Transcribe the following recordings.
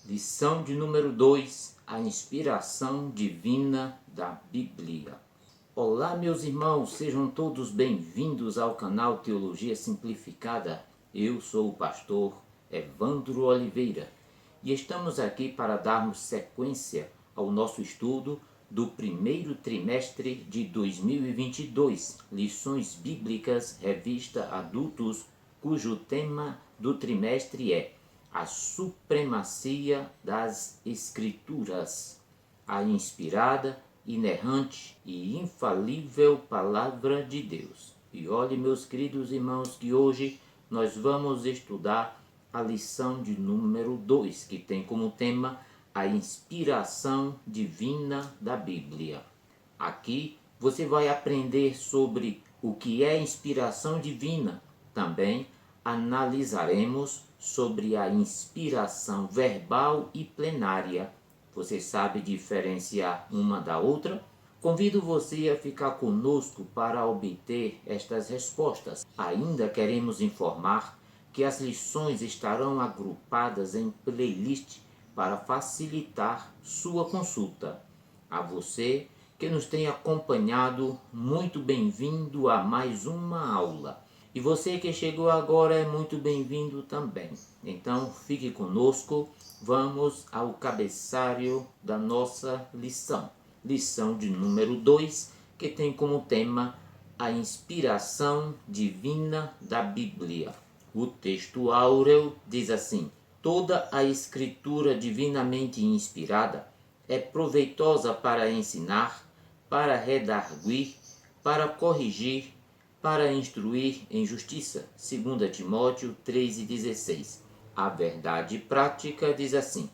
Lição de número 2, a inspiração divina da Bíblia. Olá, meus irmãos, sejam todos bem-vindos ao canal Teologia Simplificada. Eu sou o pastor Evandro Oliveira e estamos aqui para darmos sequência ao nosso estudo do primeiro trimestre de 2022, Lições Bíblicas, revista Adultos, cujo tema do trimestre é a supremacia das Escrituras, a inspirada, inerrante e infalível Palavra de Deus. E olhe, meus queridos irmãos, que hoje nós vamos estudar a lição de número 2, que tem como tema a inspiração divina da Bíblia. Aqui você vai aprender sobre o que é inspiração divina. Também analisaremos sobre a inspiração verbal e plenária. Você sabe diferenciar uma da outra? Convido você a ficar conosco para obter estas respostas. Ainda queremos informar que as lições estarão agrupadas em playlist para facilitar sua consulta. A você que nos tem acompanhado, muito bem-vindo a mais uma aula. E você que chegou agora é muito bem-vindo também. Então fique conosco, vamos ao cabeçalho da nossa lição. Lição de número 2, que tem como tema a inspiração divina da Bíblia. O texto áureo diz assim: toda a escritura divinamente inspirada é proveitosa para ensinar, para redarguir, para corrigir, para instruir em justiça. 2 Timóteo 3,16. A verdade prática diz assim: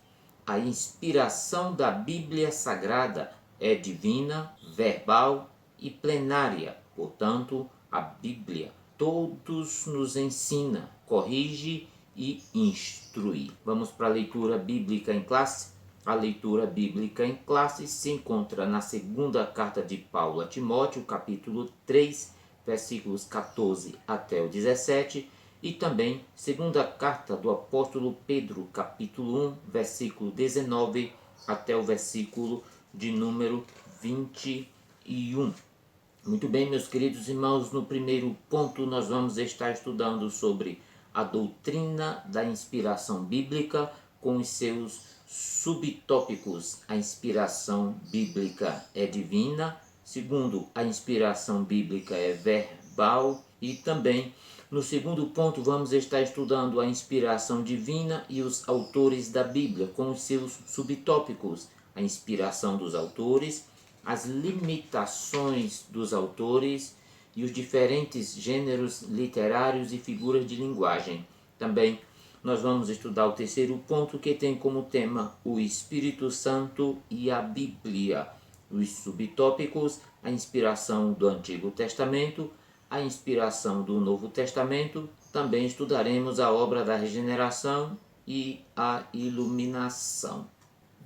a inspiração da Bíblia Sagrada é divina, verbal e plenária. Portanto, a Bíblia todos nos ensina, corrige e instrui. Vamos para a leitura bíblica em classe? A leitura bíblica em classe se encontra na segunda carta de Paulo a Timóteo, capítulo 3, versículos 14 até o 17, e também segunda carta do apóstolo Pedro, capítulo 1, versículo 19 até o versículo de número 21. Muito bem, meus queridos irmãos, no primeiro ponto nós vamos estar estudando sobre a doutrina da inspiração bíblica com os seus subtópicos. A inspiração bíblica é divina. Segundo, a inspiração bíblica é verbal. E também, no segundo ponto, vamos estar estudando a inspiração divina e os autores da Bíblia com os seus subtópicos. A inspiração dos autores, as limitações dos autores e os diferentes gêneros literários e figuras de linguagem. Também nós vamos estudar o terceiro ponto, que tem como tema o Espírito Santo e a Bíblia. Os subtópicos, a inspiração do Antigo Testamento, a inspiração do Novo Testamento. Também estudaremos a obra da regeneração e a iluminação.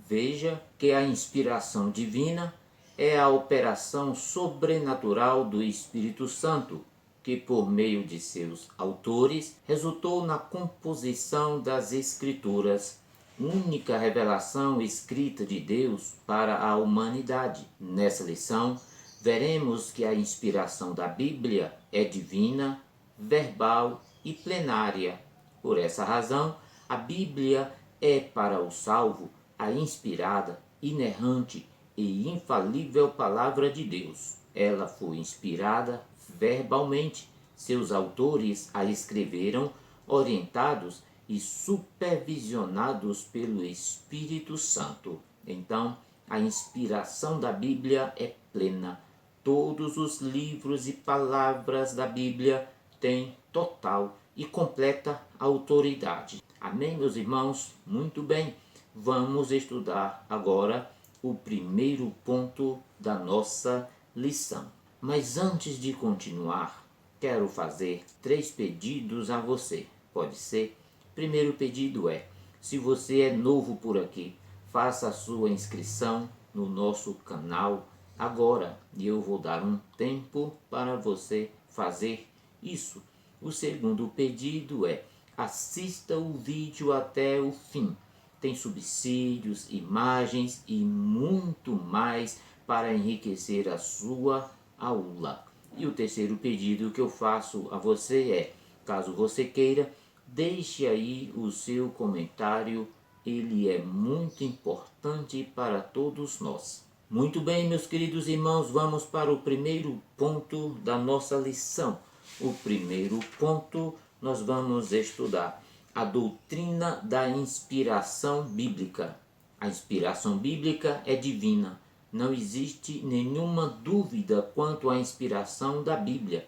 Veja que a inspiração divina é a operação sobrenatural do Espírito Santo, que por meio de seus autores resultou na composição das Escrituras, única revelação escrita de Deus para a humanidade. Nessa lição, veremos que a inspiração da Bíblia é divina, verbal e plenária. Por essa razão, a Bíblia é para o salvo a inspirada, inerrante e infalível Palavra de Deus. Ela foi inspirada verbalmente. Seus autores a escreveram orientados e supervisionados pelo Espírito Santo. Então, a inspiração da Bíblia é plena. Todos os livros e palavras da Bíblia têm total e completa autoridade. Amém, meus irmãos? Muito bem. Vamos estudar agora o primeiro ponto da nossa lição. Mas antes de continuar, quero fazer 3 pedidos a você. Pode ser? Primeiro pedido é: se você é novo por aqui, faça a sua inscrição no nosso canal agora. E eu vou dar um tempo para você fazer isso. O segundo pedido é: assista o vídeo até o fim. tem subsídios, imagens e muito mais para enriquecer a sua aula. E o terceiro pedido que eu faço a você é, caso você queira, deixe aí o seu comentário, ele é muito importante para todos nós. Muito bem, meus queridos irmãos, vamos para o primeiro ponto da nossa lição. O primeiro ponto nós vamos estudar a doutrina da inspiração bíblica. A inspiração bíblica é divina. Não existe nenhuma dúvida quanto à inspiração da Bíblia.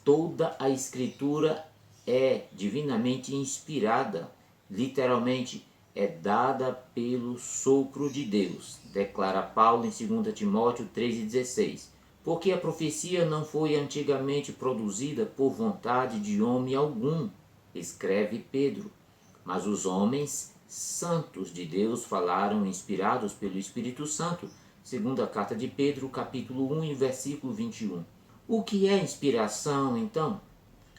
Toda a Escritura é divinamente inspirada, literalmente é dada pelo sopro de Deus, declara Paulo em 2 Timóteo 3,16. Porque a profecia não foi antigamente produzida por vontade de homem algum, escreve Pedro, mas os homens santos de Deus falaram inspirados pelo Espírito Santo, segunda carta de Pedro, capítulo 1, versículo 21. O que é inspiração, então?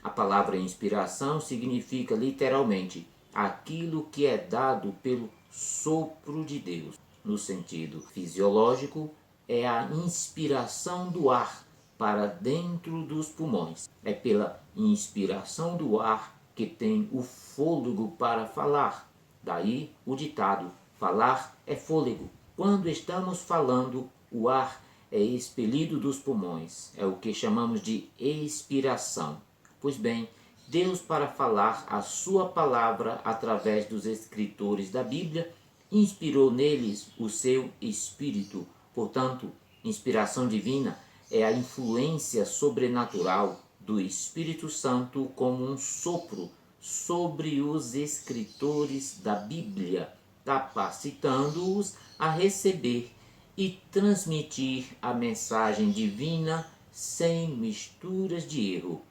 A palavra inspiração significa literalmente aquilo que é dado pelo sopro de Deus. No sentido fisiológico, é a inspiração do ar para dentro dos pulmões. É pela inspiração do ar que tem o fôlego para falar. Daí o ditado, falar é fôlego. Quando estamos falando, o ar é expelido dos pulmões. É o que chamamos de expiração. Pois bem, Deus, para falar a sua palavra através dos escritores da Bíblia, inspirou neles o seu Espírito. Portanto, inspiração divina é a influência sobrenatural do Espírito Santo como um sopro sobre os escritores da Bíblia, capacitando-os a receber e transmitir a mensagem divina sem misturas de erro.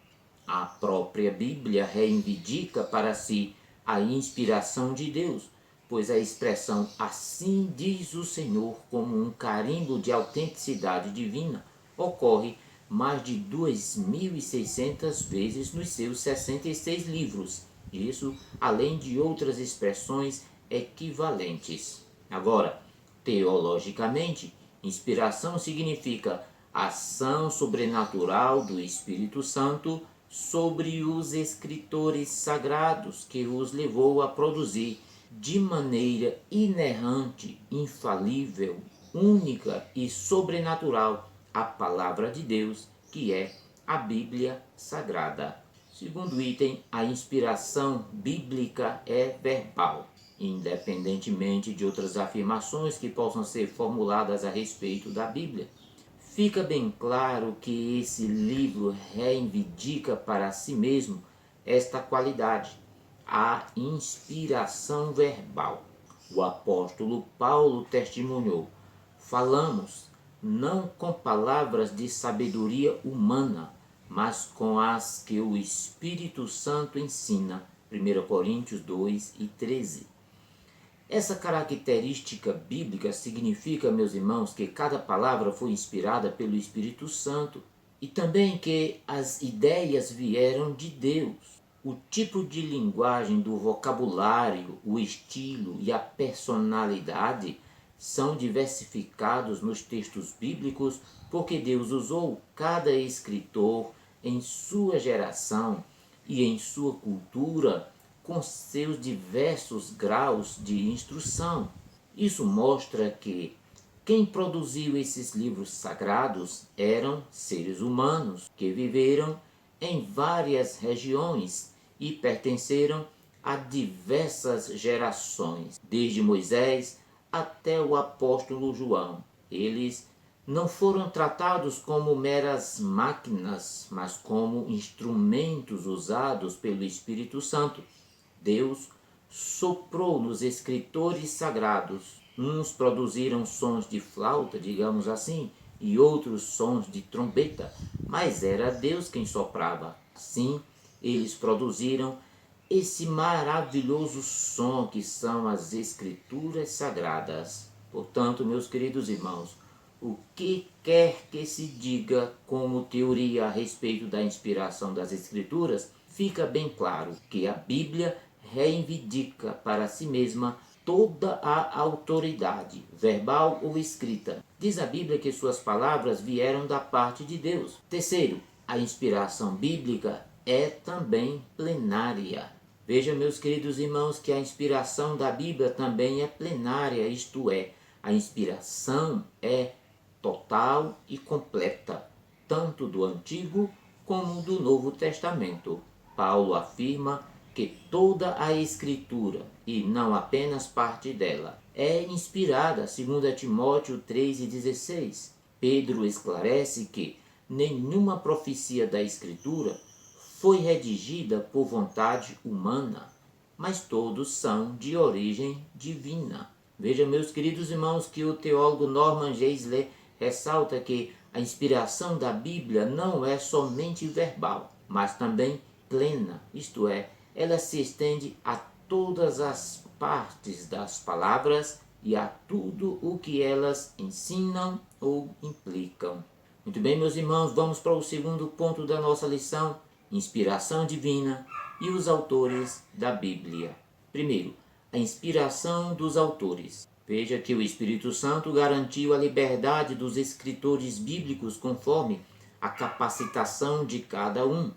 A própria Bíblia reivindica para si a inspiração de Deus, pois a expressão "assim diz o Senhor" como um carimbo de autenticidade divina ocorre mais de 2.600 vezes nos seus 66 livros, isso além de outras expressões equivalentes. Agora, teologicamente, inspiração significa ação sobrenatural do Espírito Santo sobre os escritores sagrados que os levou a produzir de maneira inerrante, infalível, única e sobrenatural a palavra de Deus, que é a Bíblia Sagrada. Segundo item, a inspiração bíblica é verbal, independentemente de outras afirmações que possam ser formuladas a respeito da Bíblia. Fica bem claro que esse livro reivindica para si mesmo esta qualidade, a inspiração verbal. O apóstolo Paulo testemunhou: falamos não com palavras de sabedoria humana, mas com as que o Espírito Santo ensina. 1 Coríntios 2:13. Essa característica bíblica significa, meus irmãos, que cada palavra foi inspirada pelo Espírito Santo e também que as ideias vieram de Deus. O tipo de linguagem do vocabulário, o estilo e a personalidade são diversificados nos textos bíblicos porque Deus usou cada escritor em sua geração e em sua cultura com seus diversos graus de instrução. Isso mostra que quem produziu esses livros sagrados eram seres humanos que viveram em várias regiões e pertenceram a diversas gerações, desde Moisés até o apóstolo João. Eles não foram tratados como meras máquinas, mas como instrumentos usados pelo Espírito Santo. Deus soprou nos escritores sagrados. Uns produziram sons de flauta, digamos assim, e outros sons de trombeta, mas era Deus quem soprava. Sim, eles produziram esse maravilhoso som que são as Escrituras Sagradas. Portanto, meus queridos irmãos, o que quer que se diga como teoria a respeito da inspiração das Escrituras, fica bem claro que a Bíblia reivindica para si mesma toda a autoridade, verbal ou escrita. Diz a Bíblia que suas palavras vieram da parte de Deus. Terceiro, a inspiração bíblica é também plenária. Veja, meus queridos irmãos, que a inspiração da Bíblia também é plenária, isto é, a inspiração é total e completa, tanto do Antigo como do Novo Testamento. Paulo afirma que toda a Escritura, e não apenas parte dela, é inspirada, segundo Timóteo 3,16. Pedro esclarece que nenhuma profecia da Escritura foi redigida por vontade humana, mas todos são de origem divina. Veja, meus queridos irmãos, que o teólogo Norman Geisler ressalta que a inspiração da Bíblia não é somente verbal, mas também plena, isto é, ela se estende a todas as partes das palavras e a tudo o que elas ensinam ou implicam. Muito bem, meus irmãos, vamos para o segundo ponto da nossa lição: inspiração divina e os autores da Bíblia. Primeiro, a inspiração dos autores. Veja que o Espírito Santo garantiu a liberdade dos escritores bíblicos conforme a capacitação de cada um.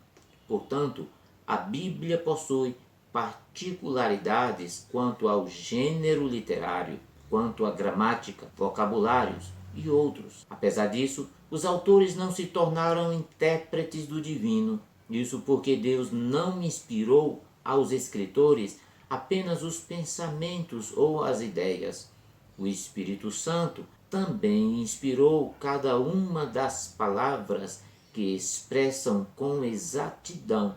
Portanto, a Bíblia possui particularidades quanto ao gênero literário, quanto à gramática, vocabulários e outros. Apesar disso, os autores não se tornaram intérpretes do divino. Isso porque Deus não inspirou aos escritores apenas os pensamentos ou as ideias. O Espírito Santo também inspirou cada uma das palavras que expressam com exatidão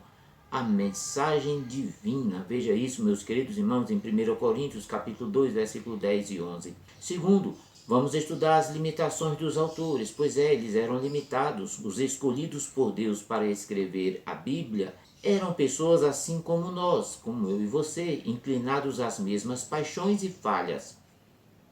a mensagem divina. Veja isso, meus queridos irmãos, em 1 Coríntios capítulo 2, versículo 10 e 11. Segundo, vamos estudar as limitações dos autores, pois eles eram limitados. Os escolhidos por Deus para escrever a Bíblia eram pessoas assim como nós, como eu e você, inclinados às mesmas paixões e falhas.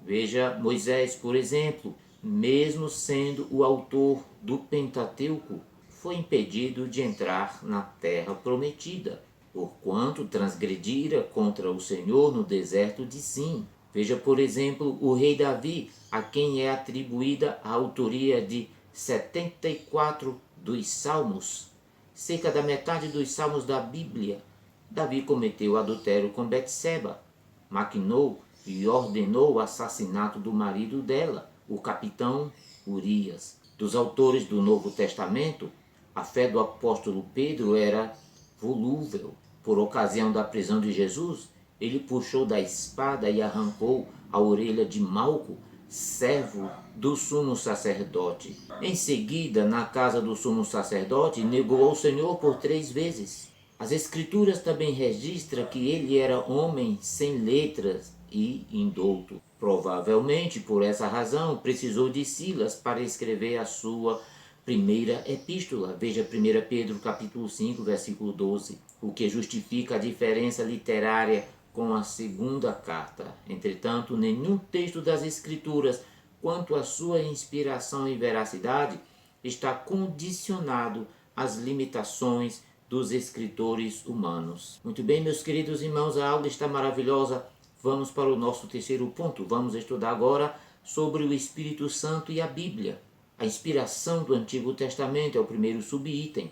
Veja Moisés, por exemplo, mesmo sendo o autor do Pentateuco, foi impedido de entrar na terra prometida, porquanto transgredira contra o Senhor no deserto de Sim. Veja, por exemplo, o rei Davi, a quem é atribuída a autoria de 74 dos Salmos, cerca da metade dos Salmos da Bíblia. Davi cometeu adultério com Betseba, maquinou e ordenou o assassinato do marido dela, o capitão Urias. Dos autores do Novo Testamento, a fé do apóstolo Pedro era volúvel. Por ocasião da prisão de Jesus, ele puxou da espada e arrancou a orelha de Malco, servo do sumo sacerdote. Em seguida, na casa do sumo sacerdote, negou ao Senhor por 3 vezes. As Escrituras também registram que ele era homem sem letras e indouto. Provavelmente, por essa razão, precisou de Silas para escrever a sua primeira epístola. Veja 1 Pedro capítulo 5, versículo 12, o que justifica a diferença literária com a segunda carta. Entretanto, nenhum texto das Escrituras, quanto à sua inspiração e veracidade, está condicionado às limitações dos escritores humanos. Muito bem, meus queridos irmãos, a aula está maravilhosa. Vamos para o nosso terceiro ponto. Vamos estudar agora sobre o Espírito Santo e a Bíblia. A inspiração do Antigo Testamento é o primeiro subitem.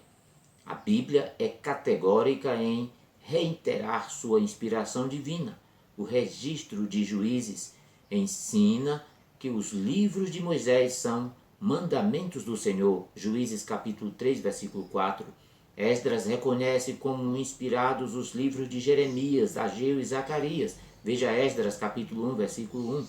A Bíblia é categórica em reiterar sua inspiração divina. O registro de Juízes ensina que os livros de Moisés são mandamentos do Senhor. Juízes capítulo 3, versículo 4. Esdras reconhece como inspirados os livros de Jeremias, Ageu e Zacarias. Veja Esdras capítulo 1, versículo 1.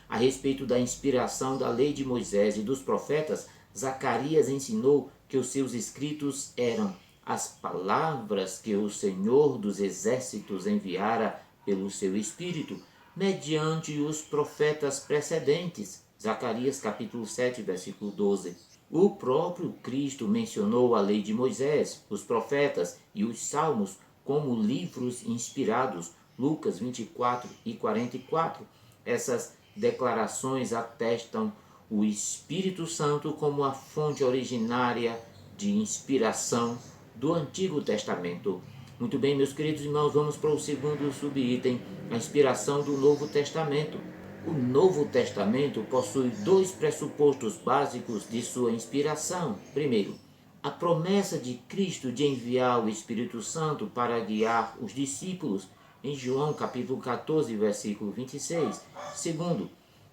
A respeito da inspiração da lei de Moisés e dos profetas, Zacarias ensinou que os seus escritos eram as palavras que o Senhor dos Exércitos enviara pelo seu Espírito, mediante os profetas precedentes. Zacarias capítulo 7, versículo 12. O próprio Cristo mencionou a lei de Moisés, os profetas e os salmos como livros inspirados. Lucas 24 e 44. Essas declarações atestam o Espírito Santo como a fonte originária de inspiração do Antigo Testamento. Muito bem, meus queridos irmãos, vamos para o segundo subitem, a inspiração do Novo Testamento. O Novo Testamento possui dois pressupostos básicos de sua inspiração. Primeiro, a promessa de Cristo de enviar o Espírito Santo para guiar os discípulos, em João capítulo 14, versículo 26. Segundo,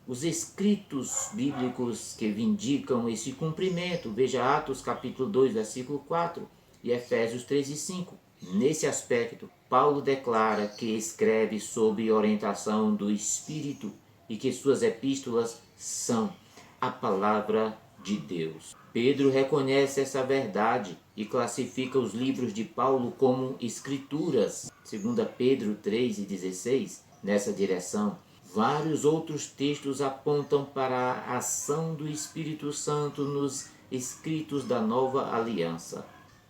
os escritos bíblicos que vindicam esse cumprimento, veja Atos capítulo 2, versículo 4 e Efésios 3 e 5. Nesse aspecto, Paulo declara que escreve sob orientação do Espírito e que suas epístolas são a palavra de Deus. Pedro reconhece essa verdade e classifica os livros de Paulo como escrituras, segundo Pedro 3 e 16, nessa direção. Vários outros textos apontam para a ação do Espírito Santo nos escritos da Nova Aliança.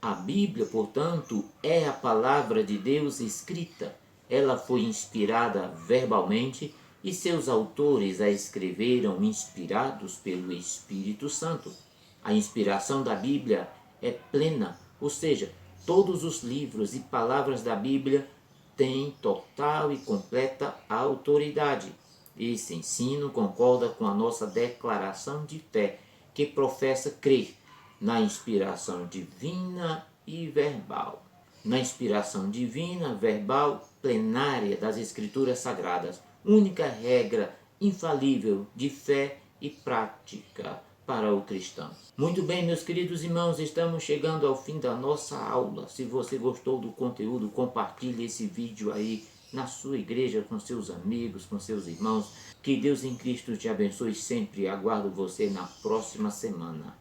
A Bíblia, portanto, é a palavra de Deus escrita. Ela foi inspirada verbalmente e seus autores a escreveram inspirados pelo Espírito Santo. A inspiração da Bíblia é plena, ou seja, todos os livros e palavras da Bíblia têm total e completa autoridade. Esse ensino concorda com a nossa declaração de fé, que professa crer na inspiração divina e verbal. Na inspiração divina, verbal, plenária das Escrituras Sagradas, única regra infalível de fé e prática para o cristão. Muito bem, meus queridos irmãos, estamos chegando ao fim da nossa aula. Se você gostou do conteúdo, compartilhe esse vídeo aí na sua igreja, com seus amigos, com seus irmãos. Que Deus em Cristo te abençoe sempre. Aguardo você na próxima semana.